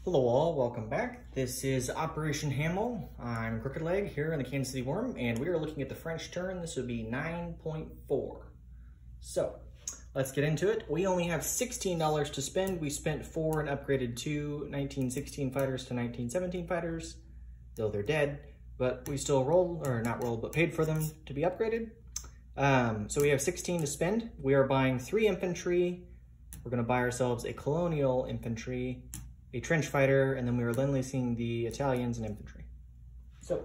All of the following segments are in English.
Hello all, welcome back. This is Operation Hamel. I'm Crooked Leg here in the Kansas City Worm, and we are looking at the French turn. This would be 9.4. So, let's get into it. We only have $16 to spend. We spent 4 and upgraded 2 1916 fighters to 1917 fighters, though they're dead, but we still paid for them to be upgraded. So we have 16 to spend. We are buying 3 infantry. We're gonna buy ourselves a colonial infantry, a trench fighter, and then we are then leasing the Italians and infantry. So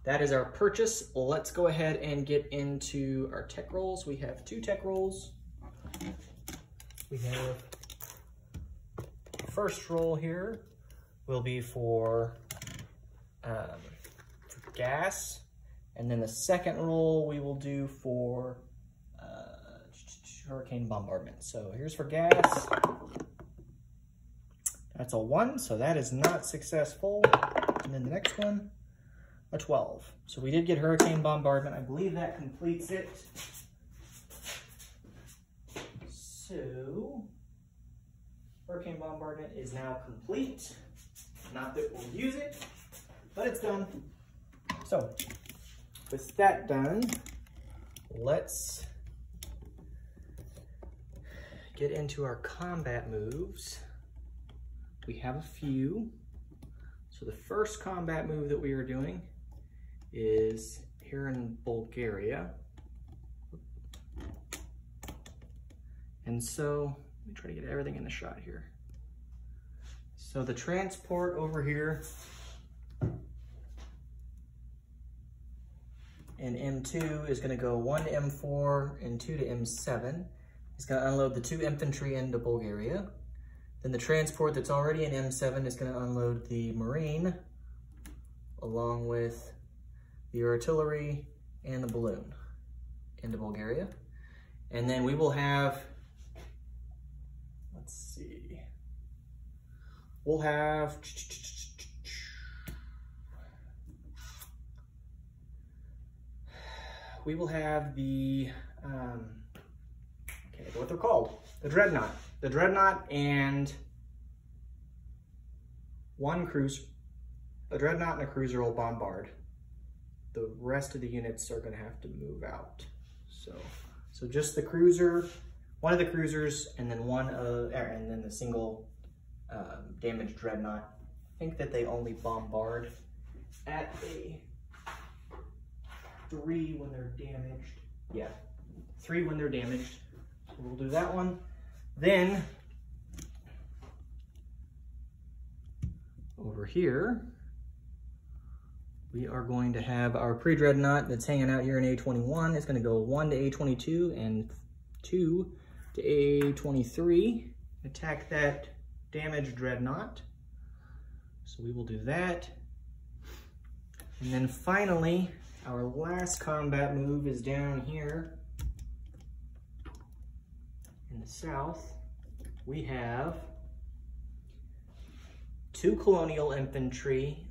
that is our purchase. Let's go ahead and get into our tech rolls. We have 2 tech rolls. We have first roll here will be for gas, and then the second roll we will do for hurricane bombardment. So here's for gas. That's a 1, so that is not successful. And then the next one, a 12. So we did get hurricane bombardment. I believe that completes it. So hurricane bombardment is now complete. Not that we'll use it, but it's done. So with that done, let's get into our combat moves. We have a few. So the first combat move that we are doing is here in Bulgaria. And so, let me try to get everything in the shot here. So the transport over here in M2 is gonna go 1 to M4 and 2 to M7. It's gonna unload the 2 infantry into Bulgaria. Then the transport that's already in M7 is going to unload the Marine, along with the artillery and the balloon into Bulgaria. And then we will have, let's see, we'll have the, I can't remember what they're called, the Dreadnought. The Dreadnought and 1 cruiser. A Dreadnought and a cruiser will bombard. The rest of the units are gonna have to move out. So just the cruiser, 1 of the cruisers, and then and then the single damaged Dreadnought. I think that they only bombard at a 3 when they're damaged. Yeah, 3 when they're damaged. So we'll do that one. Then, over here, we are going to have our pre-dreadnought that's hanging out here in A21. It's going to go 1 to A22 and 2 to A23. Attack that damaged dreadnought. So we will do that. And then finally, our last combat move is down here. In the south, we have 2 colonial infantry.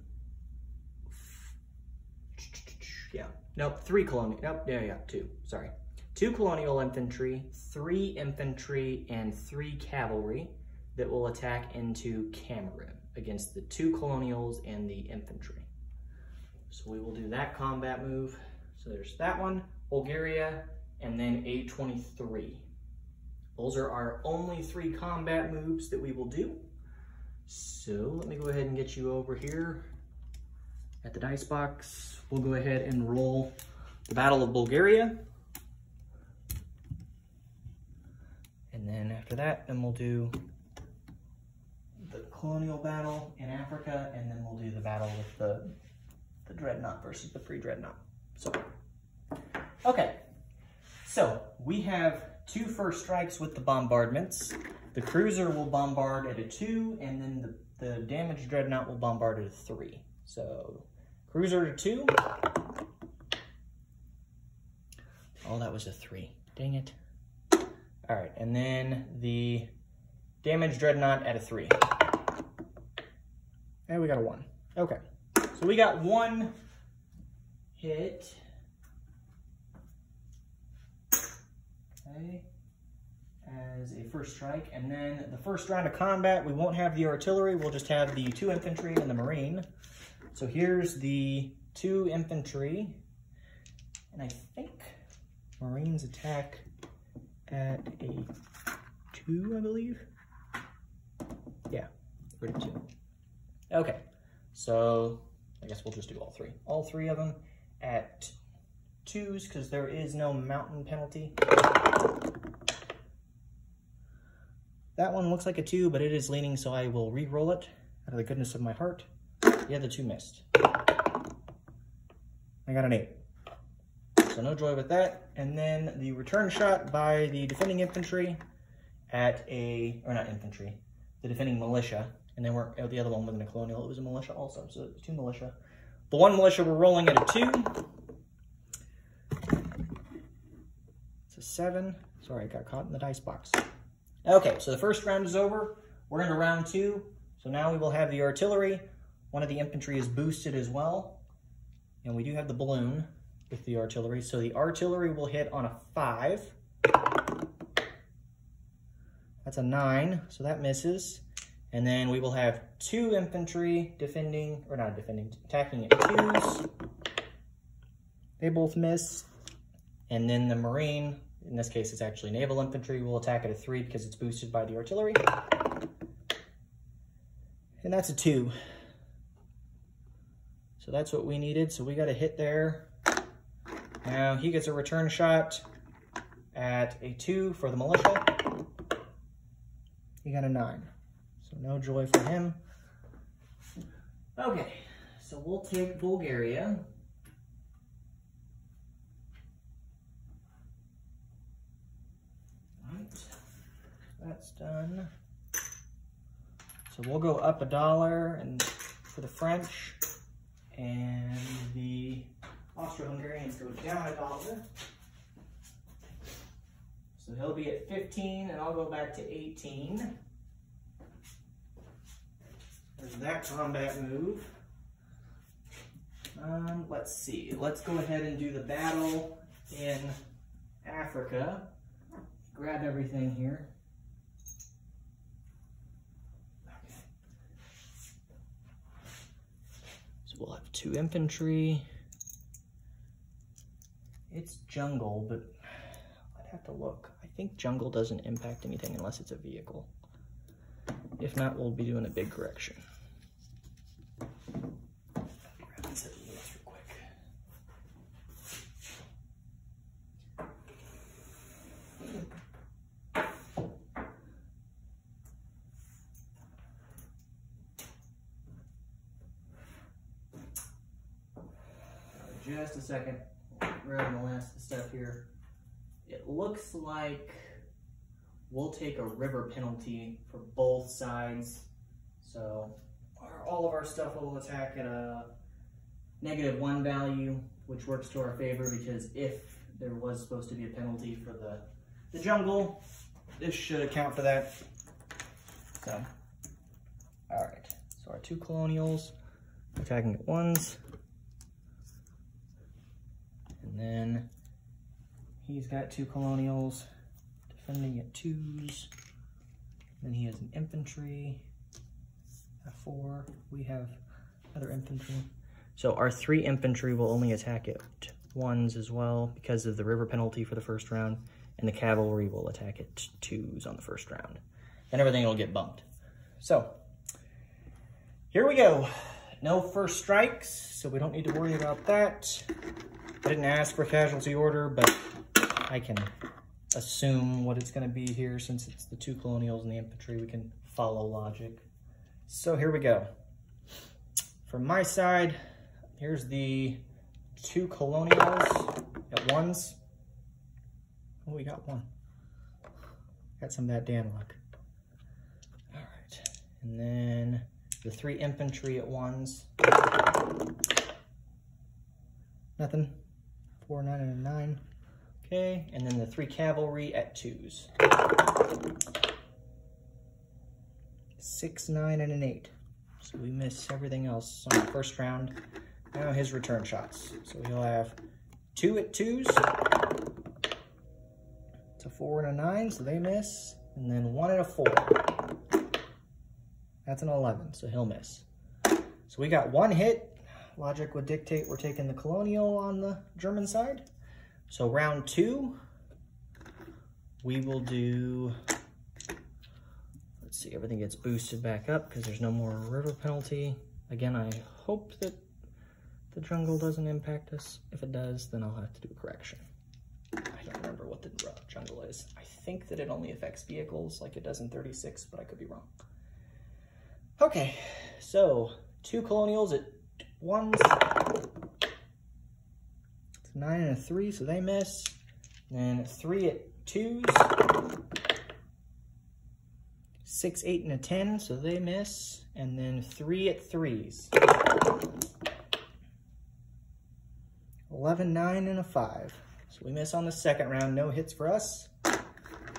3 colonial, 2, sorry. 2 colonial infantry, 3 infantry, and 3 cavalry that will attack into Cameroon against the 2 colonials and the infantry. So we will do that combat move. So there's that one, Bulgaria, and then A23. Those are our only 3 combat moves that we will do. So let me go ahead and get you over here at the dice box. We'll go ahead and roll the Battle of Bulgaria. And then after that, then we'll do the colonial battle in Africa, and then we'll do the battle with the dreadnought versus the pre-dreadnought. So, okay. So we have 2 first strikes with the bombardments. The cruiser will bombard at a 2, and then the damaged dreadnought will bombard at a 3. So cruiser to 2. Oh, that was a 3. Dang it. All right, and then the damaged dreadnought at a 3. And we got a 1. Okay, so we got 1 hit. Okay. as a first strike. And then the first round of combat, we won't have the artillery. We'll just have the 2 infantry and the marine. So here's the 2 infantry. And I think marines attack at a 2, I believe. Yeah, we're at 2. Okay, so I guess we'll just do all 3. All 3 of them at 2s, because there is no mountain penalty. That one looks like a 2, but it is leaning, so I will re-roll it out of the goodness of my heart. The other 2 missed. I got an 8. So no joy with that. And then the return shot by the defending infantry at a, or not infantry, the defending militia. And then the other one wasn't a colonial, it was a militia also. So it was 2 militia. The 1 militia we're rolling at a 2. It's a 7. Sorry, I got caught in the dice box. Okay, so the first round is over. We're into round 2. So now we will have the artillery. One of the infantry is boosted as well. And we do have the balloon with the artillery. So the artillery will hit on a 5. That's a 9, so that misses. And then we will have 2 infantry defending, or not defending, attacking at 2s. They both miss. And then the marine, in this case it's actually naval infantry, will attack at a 3 because it's boosted by the artillery. And that's a 2. So that's what we needed, so we got a hit there. Now he gets a return shot at a 2 for the militia. He got a 9. So no joy for him. Okay, so we'll take Bulgaria. Right, that's done. So we'll go up $1 and for the French, and the Austro-Hungarians go down $1. So he'll be at 15, and I'll go back to 18. There's that combat move. Let's see. Let's go ahead and do the battle in Africa. Grab everything here. Okay. So we'll have 2 infantry. It's jungle, but I'd have to look. I think jungle doesn't impact anything unless it's a vehicle. If not, we'll be doing a big correction. Grab this real quick. Just a second. Grabbing the last stuff here. It looks like we'll take a river penalty for both sides. So all of our stuff will attack at a -1 value, which works to our favor because if there was supposed to be a penalty for the jungle, this should account for that. So, all right. So our 2 colonials attacking at 1s. And then he's got 2 colonials defending at 2s. Then he has an infantry at 4. We have other infantry. So our 3 infantry will only attack at 1s as well because of the river penalty for the first round. And the cavalry will attack at 2s on the first round. Then everything will get bumped. So here we go. No first strikes, so we don't need to worry about that. I didn't ask for casualty order, but I can assume what it's going to be here since it's the 2 colonials and the infantry. We can follow logic. So here we go. From my side, here's the 2 colonials at 1s. Oh, we got 1. Got some bad Dan luck. All right, and then the 3 infantry at 1s. Nothing. 4, 9, and a 9. Okay, and then the 3 cavalry at 2s. 6, 9, and an 8. So we miss everything else on the first round. Now his return shots. So he'll have 2 at 2s. That's a 4 and a 9, so they miss. And then 1 and a 4. That's an 11, so he'll miss. So we got 1 hit. Logic would dictate we're taking the colonial on the German side. So round 2, we will do, let's see, everything gets boosted back up because there's no more river penalty. Again, I hope that the jungle doesn't impact us. If it does, then I'll have to do a correction. I don't remember what the jungle is. I think that it only affects vehicles like it does in 36, but I could be wrong. Okay, so 2 colonials at 1s. It's 9 and a 3, so they miss. And then 3 at 2s. 6, 8, and a 10, so they miss. And then 3 at 3s. 11, 9, and a 5. So we miss on the second round, no hits for us.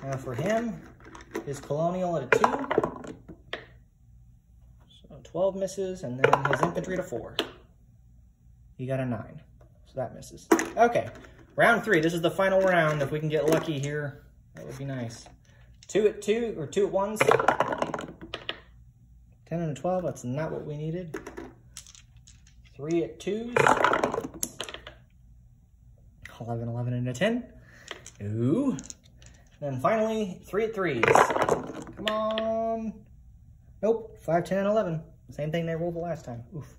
Now for him, his colonial at a 2. So 12 misses, and then his infantry at a 4. He got a 9, so that misses. Okay, round 3, this is the final round. If we can get lucky here, that would be nice. 2 at 2, or 2 at 1s. 10 and a 12, that's not what we needed. 3 at 2s. 11, 11, and a 10. Ooh. Then finally, 3 at 3s. Come on. Nope, 5, 10, and 11. Same thing they rolled the last time. Oof.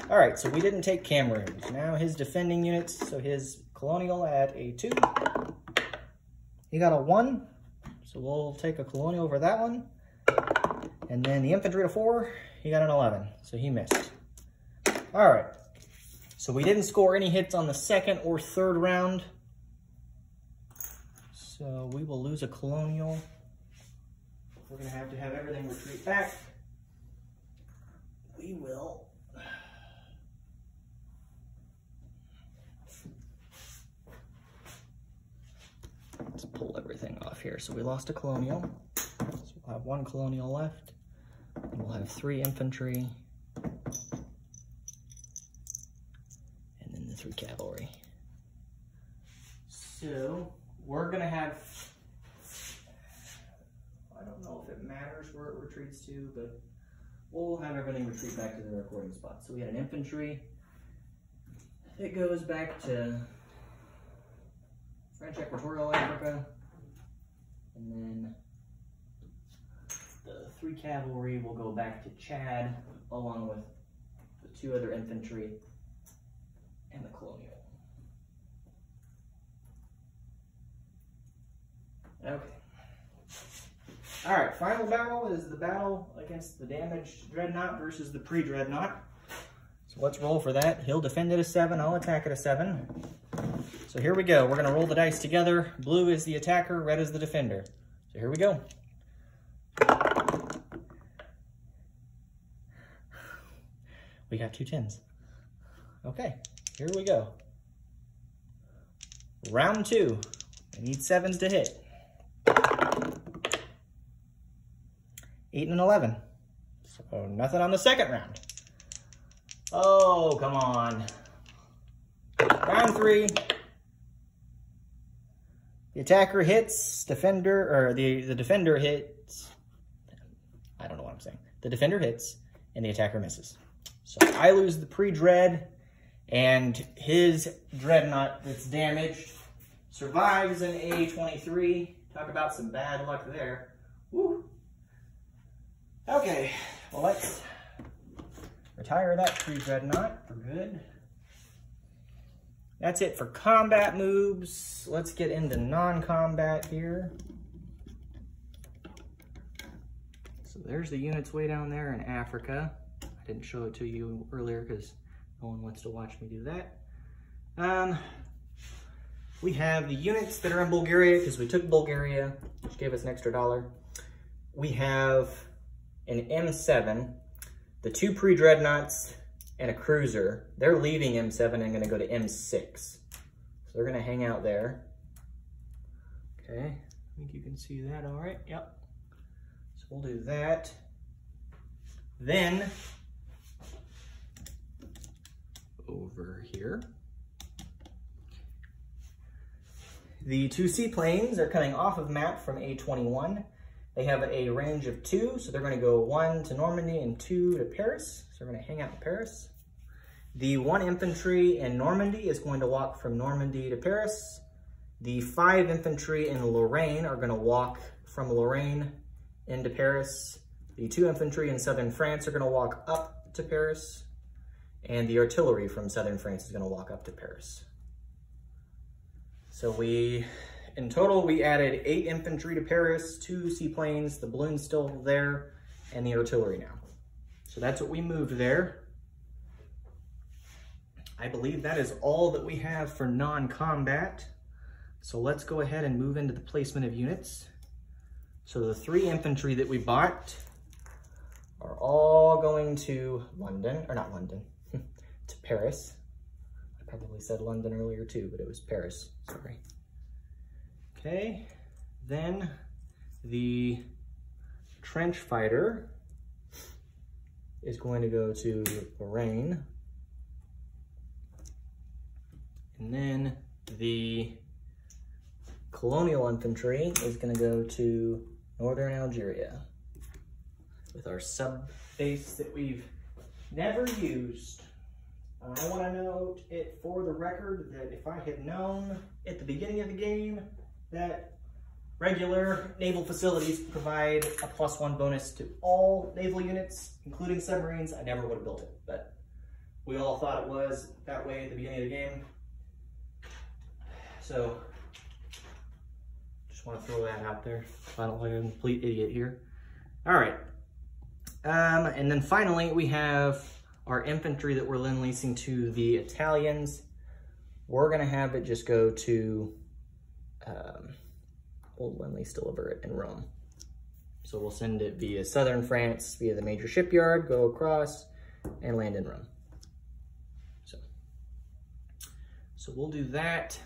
All right, so we didn't take Cameroons. Now his defending units, so his colonial at a 2. He got a 1, so we'll take a colonial over that one. And then the infantry at a 4, he got an 11, so he missed. All right. So we didn't score any hits on the second or third round. So we will lose a colonial. We're gonna have to have everything retreat back. We will. Let's pull everything off here. So we lost a colonial. So we'll have 1 colonial left. And we'll have 3 infantry. 3 cavalry. So we're gonna have, I don't know if it matters where it retreats to, but we'll have everything retreat back to the recording spot. So we had an infantry. It goes back to French Equatorial Africa. And then the 3 cavalry will go back to Chad, along with the 2 other infantry and the colonial. Okay. All right, final battle is the battle against the damaged dreadnought versus the pre-dreadnought. So let's roll for that. He'll defend at a 7, I'll attack at a 7. So here we go, we're gonna roll the dice together. Blue is the attacker, red is the defender. So here we go. We got 2 10s. Okay. Here we go. Round 2. I need 7s to hit. 8 and an 11. So nothing on the second round. Oh, come on. Round 3. The attacker hits, defender, or the defender hits. I don't know what I'm saying. The defender hits, and the attacker misses. So I lose the pre-dread. And his dreadnought that's damaged survives an A23. Talk about some bad luck there. Woo. Okay, well let's retire that pre-dreadnought for good. That's it for combat moves. Let's get into non-combat here. So there's the units way down there in Africa. I didn't show it to you earlier because no one wants to watch me do that. We have the units that are in Bulgaria because we took Bulgaria, which gave us an extra $1. We have an M7, the 2 pre-dreadnoughts, and a cruiser. They're leaving M7 and gonna go to M6. So they're gonna hang out there. Okay, I think you can see that all right, yep. So we'll do that. Then, over here The two seaplanes are coming off of map from A21. They have a range of 2, so they're going to go 1 to Normandy and 2 to Paris. So they're going to hang out in Paris. The 1 infantry in Normandy is going to walk from Normandy to Paris. The 5 infantry in Lorraine are going to walk from Lorraine into Paris. The 2 infantry in southern France are going to walk up to Paris. And the artillery from southern France is going to walk up to Paris. So in total, we added 8 infantry to Paris, 2 seaplanes, the balloon's still there, and the artillery now. So that's what we moved there. I believe that is all that we have for non-combat. So let's go ahead and move into the placement of units. So the 3 infantry that we bought are all going to London, or not London, to Paris. I probably said London earlier too, but it was Paris, sorry. Okay, then the trench fighter is going to go to Lorraine. And then the colonial infantry is going to go to northern Algeria with our sub base that we've never used. I want to note it for the record that if I had known at the beginning of the game that regular naval facilities provide a +1 bonus to all naval units, including submarines, I never would have built it. But we all thought it was that way at the beginning of the game. So, just want to throw that out there. I don't look like a complete idiot here. All right. And then finally, we have our infantry that we're lend-leasing to the Italians. We're going to have it just go to, we'll lend-lease deliver it in Rome. So we'll send it via southern France, via the major shipyard, go across, and land in Rome. So we'll do that.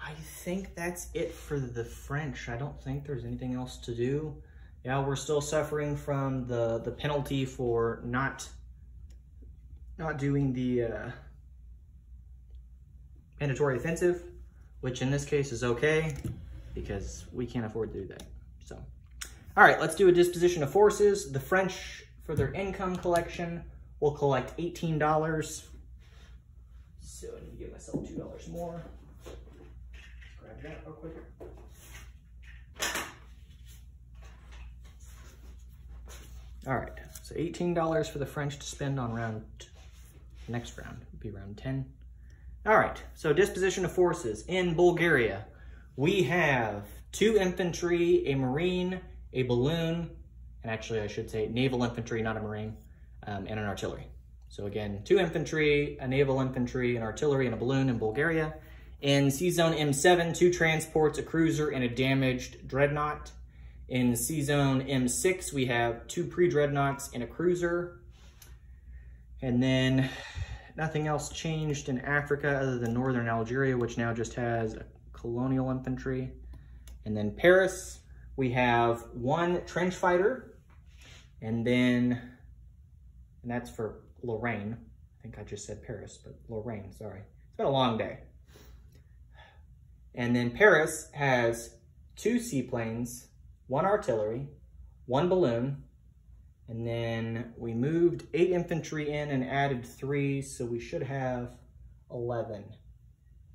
I think that's it for the French. I don't think there's anything else to do. Yeah, we're still suffering from the penalty for not doing the mandatory offensive, which in this case is okay because we can't afford to do that. So, all right, let's do a disposition of forces. The French, for their income collection, will collect $18. So I need to give myself $2 more. Grab that real quick. All right, so $18 for the French to spend on next round would be round 10. All right, so disposition of forces. In Bulgaria, we have 2 infantry, a marine, a balloon, and actually I should say naval infantry, not a marine, and an artillery. So again, 2 infantry, a naval infantry, an artillery, and a balloon in Bulgaria. In Sea Zone M7, 2 transports, a cruiser, and a damaged dreadnought. In Sea Zone M6, we have 2 pre-dreadnoughts and a cruiser. And then nothing else changed in Africa other than northern Algeria, which now just has a colonial infantry. And then Paris, we have 1 trench fighter, and that's for Lorraine. I think I just said Paris, but Lorraine, sorry. It's been a long day. And then Paris has 2 seaplanes, 1 artillery, 1 balloon, and then we moved 8 infantry in and added 3, so we should have 11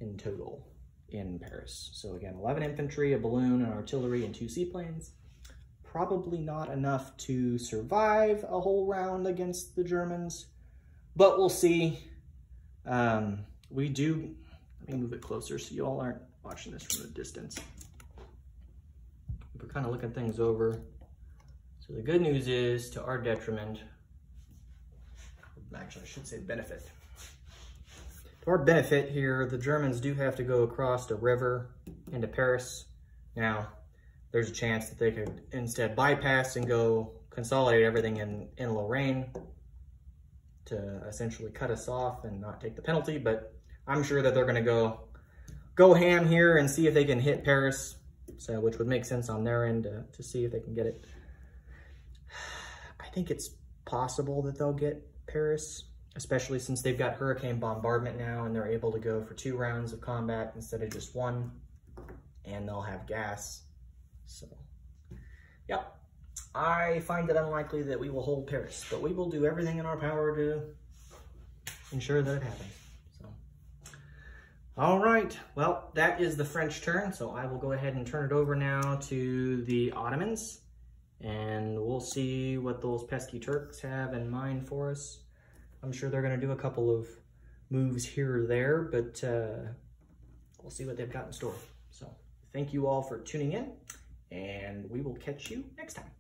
in total in Paris. So again, 11 infantry, a balloon, an artillery, and 2 seaplanes. Probably not enough to survive a whole round against the Germans, but we'll see. Let me move it closer so you all aren't watching this from a distance. We're kind of looking things over. So the good news is, to our detriment, actually I should say benefit. To our benefit here, the Germans do have to go across a river into Paris. Now, there's a chance that they could instead bypass and go consolidate everything in Lorraine to essentially cut us off and not take the penalty, but I'm sure that they're gonna go ham here and see if they can hit Paris, so which would make sense on their end to see if they can get it. I think it's possible that they'll get Paris. especially since they've got hurricane bombardment now and they're able to go for 2 rounds of combat instead of just 1, and they'll have gas. So, yeah, I find it unlikely that we will hold Paris, but we will do everything in our power to ensure that it happens. So, all right, well, that is the French turn, so I will go ahead and turn it over now to the Ottomans, and we'll see what those pesky Turks have in mind for us. I'm sure they're going to do a couple of moves here or there, but we'll see what they've got in store. So thank you all for tuning in, and we will catch you next time.